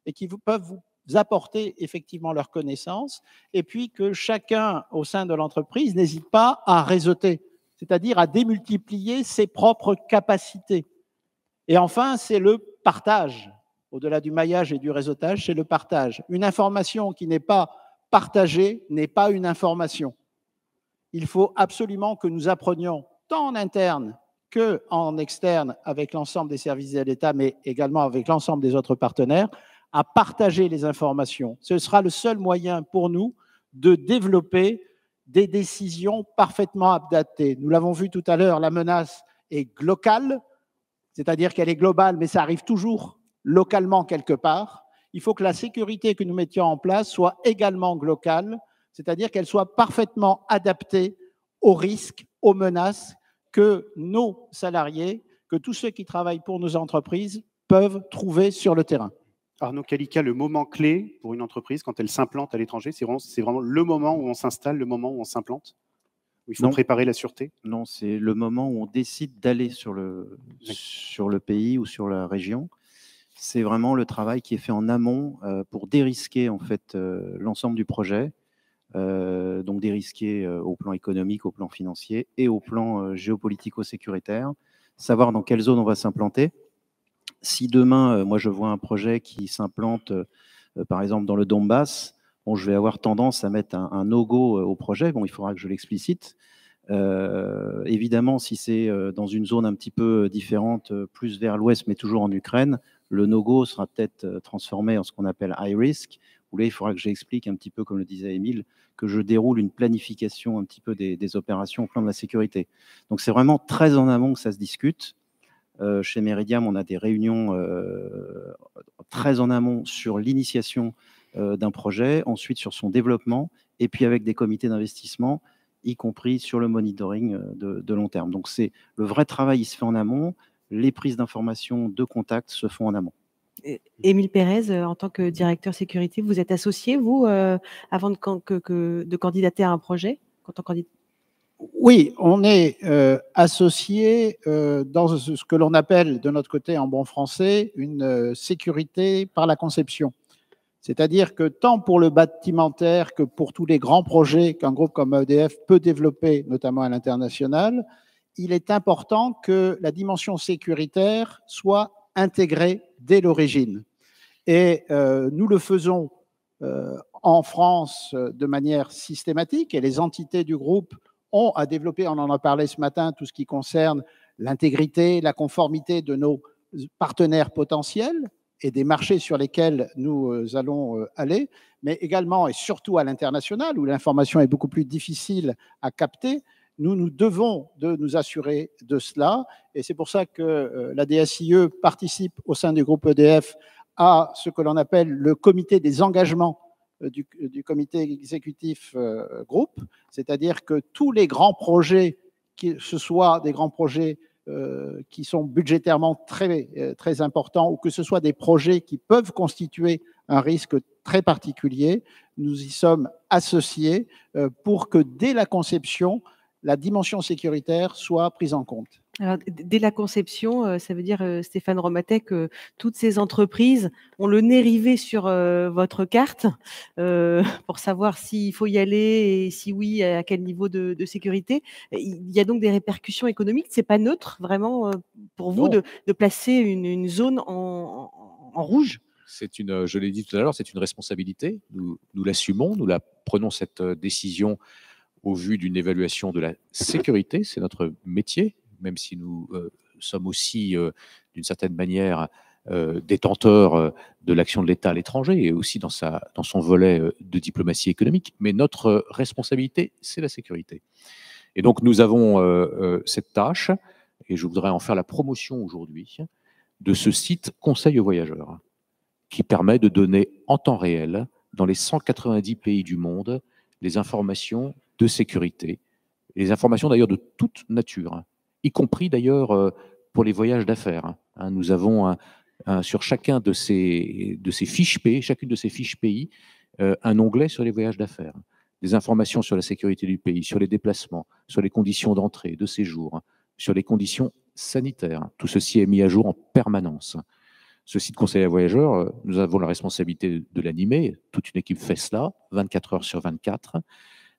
et qui peuvent vous apporter effectivement leurs connaissances, et puis que chacun au sein de l'entreprise n'hésite pas à réseauter, c'est-à-dire à démultiplier ses propres capacités. Et enfin, c'est le partage. Au-delà du maillage et du réseautage, c'est le partage. Une information qui n'est pas partagée n'est pas une information. Il faut absolument que nous apprenions, tant en interne qu'en externe, avec l'ensemble des services de l'État, mais également avec l'ensemble des autres partenaires, à partager les informations. Ce sera le seul moyen pour nous de développer des décisions parfaitement adaptées. Nous l'avons vu tout à l'heure, la menace est locale, c'est-à-dire qu'elle est globale, mais ça arrive toujours localement quelque part. Il faut que la sécurité que nous mettions en place soit également locale, c'est-à-dire qu'elle soit parfaitement adaptée aux risques, aux menaces que nos salariés, que tous ceux qui travaillent pour nos entreprises peuvent trouver sur le terrain. Arnaud Kalika, le moment clé pour une entreprise quand elle s'implante à l'étranger, c'est vraiment le moment où on s'installe, le moment où on s'implante, où il faut préparer la sûreté? Non, c'est le moment où on décide d'aller sur le pays ou sur la région. C'est vraiment le travail qui est fait en amont pour dérisquer en fait l'ensemble du projet, donc dérisquer au plan économique, au plan financier et au plan géopolitico-sécuritaire, savoir dans quelle zone on va s'implanter. Si demain, moi, je vois un projet qui s'implante, par exemple, dans le Donbass, bon, je vais avoir tendance à mettre un no-go au projet. Bon, il faudra que je l'explicite. Évidemment, si c'est dans une zone un petit peu différente, plus vers l'ouest, mais toujours en Ukraine, le no-go sera peut-être transformé en ce qu'on appelle high risk, où là, il faudra que j'explique un petit peu, comme le disait Émile, que je déroule une planification un petit peu des opérations au plan de la sécurité. Donc, c'est vraiment très en amont que ça se discute. Chez Meridiam, on a des réunions très en amont sur l'initiation d'un projet, ensuite sur son développement, et puis avec des comités d'investissement, y compris sur le monitoring de long terme. Donc, c'est le vrai travail, il se fait en amont. Les prises d'informations, de contact se font en amont. Émile Pérez, en tant que directeur sécurité, vous êtes associé, vous, avant de candidater à un projet quand on candidate? Oui, on est associé dans ce que l'on appelle de notre côté en bon français une sécurité par la conception. C'est-à-dire que tant pour le bâtimentaire que pour tous les grands projets qu'un groupe comme EDF peut développer, notamment à l'international, il est important que la dimension sécuritaire soit intégrée dès l'origine. Et nous le faisons en France de manière systématique, et les entités du groupe ont à développer, on en a parlé ce matin, tout ce qui concerne l'intégrité, la conformité de nos partenaires potentiels et des marchés sur lesquels nous allons aller, mais également et surtout à l'international, où l'information est beaucoup plus difficile à capter. Nous devons de nous assurer de cela, et c'est pour ça que la DSIE participe au sein du groupe EDF à ce que l'on appelle le comité des engagements du comité exécutif groupe, c'est-à-dire que tous les grands projets, que ce soit des grands projets qui sont budgétairement très importants ou que ce soit des projets qui peuvent constituer un risque très particulier, nous y sommes associés pour que dès la conception, la dimension sécuritaire soit prise en compte. Alors, dès la conception, ça veut dire, Stéphane Romatet, que toutes ces entreprises ont le nez rivé sur votre carte pour savoir s'il faut y aller et si oui, à quel niveau de sécurité. Il y a donc des répercussions économiques. C'est pas neutre, vraiment, pour vous, de placer une zone en rouge? C'est une, je l'ai dit tout à l'heure, c'est une responsabilité. Nous l'assumons, nous la prenons cette décision au vu d'une évaluation de la sécurité. C'est notre métier, même si nous sommes aussi, d'une certaine manière, détenteurs de l'action de l'État à l'étranger et aussi dans son volet de diplomatie économique. Mais notre responsabilité, c'est la sécurité. Et donc, nous avons cette tâche, et je voudrais en faire la promotion aujourd'hui, de ce site Conseil aux voyageurs, qui permet de donner en temps réel, dans les 190 pays du monde, les informations de sécurité, les informations d'ailleurs de toute nature, y compris d'ailleurs pour les voyages d'affaires. Nous avons sur chacun de ces fiches pays, chacune de ces fiches pays, un onglet sur les voyages d'affaires, des informations sur la sécurité du pays, sur les déplacements, sur les conditions d'entrée, de séjour, sur les conditions sanitaires. Tout ceci est mis à jour en permanence. Ce site Conseil à voyageurs, nous avons la responsabilité de l'animer. Toute une équipe fait cela, 24 heures sur 24.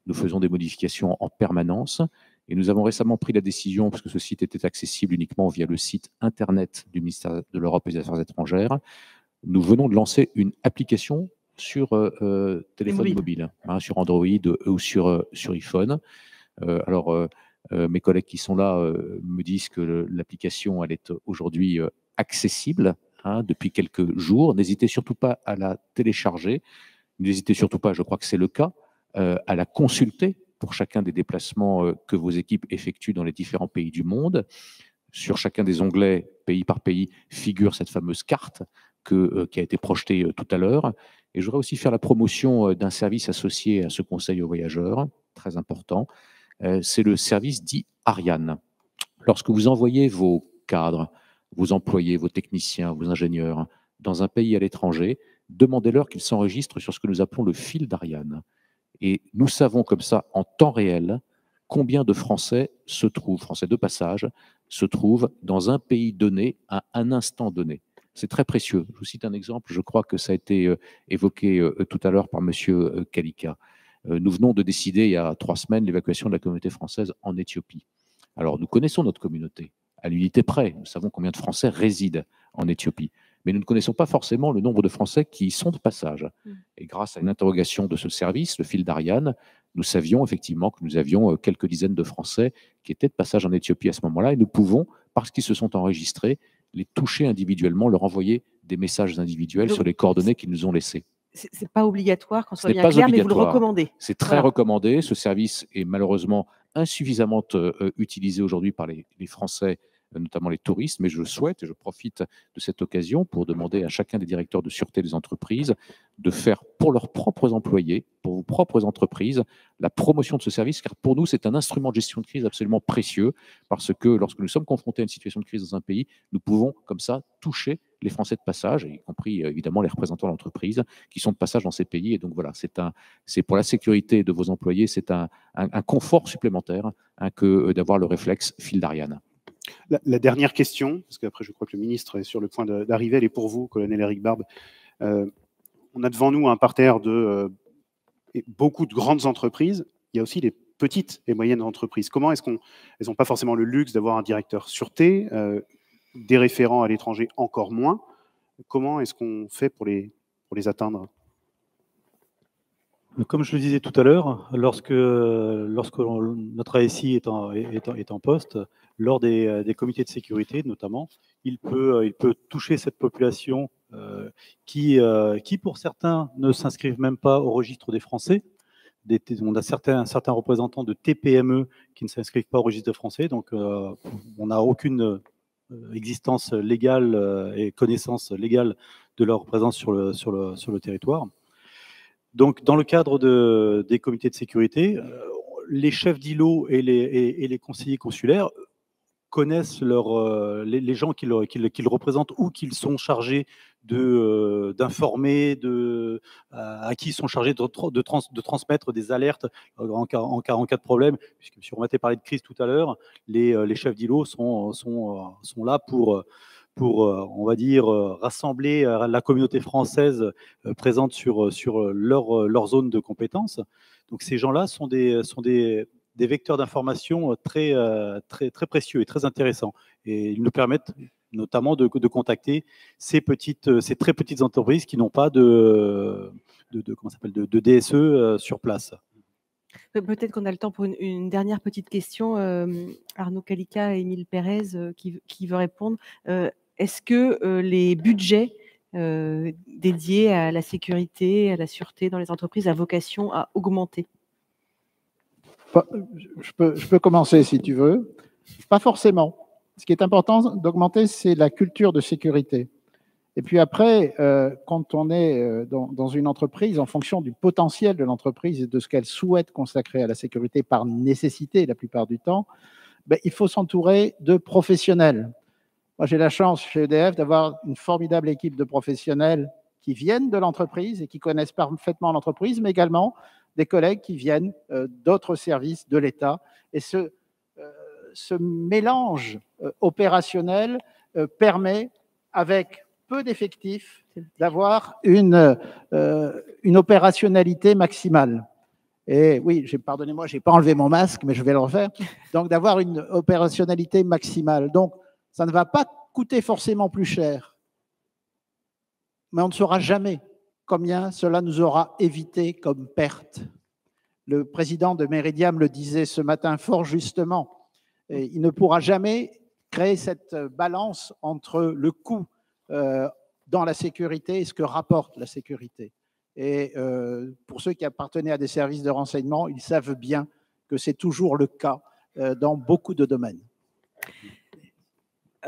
Nous faisons des modifications en permanence. Et nous avons récemment pris la décision, parce que ce site était accessible uniquement via le site Internet du ministère de l'Europe et des Affaires étrangères, nous venons de lancer une application sur téléphone mobile, sur Android ou sur iPhone. Mes collègues qui sont là me disent que l'application elle est aujourd'hui accessible depuis quelques jours. N'hésitez surtout pas à la télécharger. N'hésitez surtout pas, je crois que c'est le cas, à la consulter pour chacun des déplacements que vos équipes effectuent dans les différents pays du monde. Sur chacun des onglets, pays par pays, figure cette fameuse carte qui a été projetée tout à l'heure. Et je voudrais aussi faire la promotion d'un service associé à ce Conseil aux voyageurs, très important. C'est le service dit Ariane. Lorsque vous envoyez vos cadres, vos employés, vos techniciens, vos ingénieurs dans un pays à l'étranger, demandez-leur qu'ils s'enregistrent sur ce que nous appelons le fil d'Ariane. Et nous savons comme ça, en temps réel, combien de Français se trouvent, Français de passage, se trouvent dans un pays donné à un instant donné. C'est très précieux. Je vous cite un exemple, je crois que ça a été évoqué tout à l'heure par M. Kalika. Nous venons de décider il y a 3 semaines l'évacuation de la communauté française en Éthiopie. Alors nous connaissons notre communauté, à l'unité près, nous savons combien de Français résident en Éthiopie, mais nous ne connaissons pas forcément le nombre de Français qui y sont de passage. Et grâce à une interrogation de ce service, le fil d'Ariane, nous savions effectivement que nous avions quelques dizaines de Français qui étaient de passage en Éthiopie à ce moment-là, et nous pouvons, parce qu'ils se sont enregistrés, les toucher individuellement, leur envoyer des messages individuels sur les coordonnées qu'ils nous ont laissées. Ce n'est pas obligatoire, qu'on soit bien clair, mais vous le recommandez. C'est très recommandé. Ce service est malheureusement insuffisamment utilisé aujourd'hui par les Français, notamment les touristes, mais je souhaite, et je profite de cette occasion pour demander à chacun des directeurs de sûreté des entreprises de faire pour leurs propres employés, pour vos propres entreprises, la promotion de ce service, car pour nous, c'est un instrument de gestion de crise absolument précieux, parce que lorsque nous sommes confrontés à une situation de crise dans un pays, nous pouvons comme ça toucher les Français de passage, y compris évidemment les représentants de l'entreprise qui sont de passage dans ces pays. Et donc voilà, c'est pour la sécurité de vos employés, c'est un confort supplémentaire que d'avoir le réflexe fil d'Ariane. La dernière question, parce qu'après je crois que le ministre est sur le point d'arriver, elle est pour vous, colonel Éric Barbe. On a devant nous un parterre de beaucoup de grandes entreprises. Il y a aussi les petites et moyennes entreprises. Comment est-ce qu'elles n'ont pas forcément le luxe d'avoir un directeur sûreté, des référents à l'étranger encore moins? Comment est-ce qu'on fait pour les atteindre? Comme je le disais tout à l'heure, lorsque notre ASI est en poste, lors des comités de sécurité notamment, il peut toucher cette population qui pour certains ne s'inscrivent même pas au registre des Français, on a certains représentants de TPME qui ne s'inscrivent pas au registre français, donc on n'a aucune existence légale et connaissance légale de leur présence sur le territoire. Donc, dans le cadre des comités de sécurité, les chefs d'îlot et les conseillers consulaires connaissent les gens qu'ils représentent ou qu'ils sont chargés d'informer, à qui ils sont chargés de transmettre des alertes en cas de problème. Puisque M. Romatet parlait de crise tout à l'heure, les chefs d'îlot sont là pour on va dire, rassembler la communauté française présente sur leur zone de compétences. Donc ces gens-là sont des vecteurs d'information très précieux et très intéressants. Et ils nous permettent notamment de contacter ces très petites entreprises qui n'ont pas de DSE sur place. Peut-être qu'on a le temps pour une dernière petite question. Arnaud Calica et Émile Pérez qui veut répondre. Est-ce que les budgets dédiés à la sécurité, à la sûreté dans les entreprises a vocation à augmenter? Je peux commencer si tu veux. Pas forcément. Ce qui est important d'augmenter, c'est la culture de sécurité. Et puis après, quand on est dans une entreprise, en fonction du potentiel de l'entreprise et de ce qu'elle souhaite consacrer à la sécurité par nécessité la plupart du temps, il faut s'entourer de professionnels. Moi, j'ai la chance chez EDF d'avoir une formidable équipe de professionnels qui viennent de l'entreprise et qui connaissent parfaitement l'entreprise, mais également des collègues qui viennent d'autres services de l'État. Et ce mélange opérationnel permet, avec peu d'effectifs, d'avoir une opérationnalité maximale. Et oui, pardonnez-moi, je n'ai pas enlevé mon masque, mais je vais le refaire. Donc, d'avoir une opérationnalité maximale. Donc, ça ne va pas coûter forcément plus cher, mais on ne saura jamais combien cela nous aura évité comme perte. Le président de Meridiam le disait ce matin fort justement. Et il ne pourra jamais créer cette balance entre le coût dans la sécurité et ce que rapporte la sécurité. Et pour ceux qui appartenaient à des services de renseignement, ils savent bien que c'est toujours le cas dans beaucoup de domaines.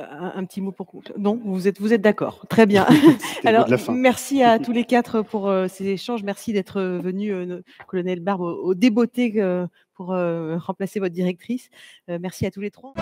Un petit mot pour conclure. Non, vous êtes d'accord. Très bien. Alors, merci à tous les quatre pour ces échanges. Merci d'être venu, colonel Barbe, au débeauté pour remplacer votre directrice. Merci à tous les trois.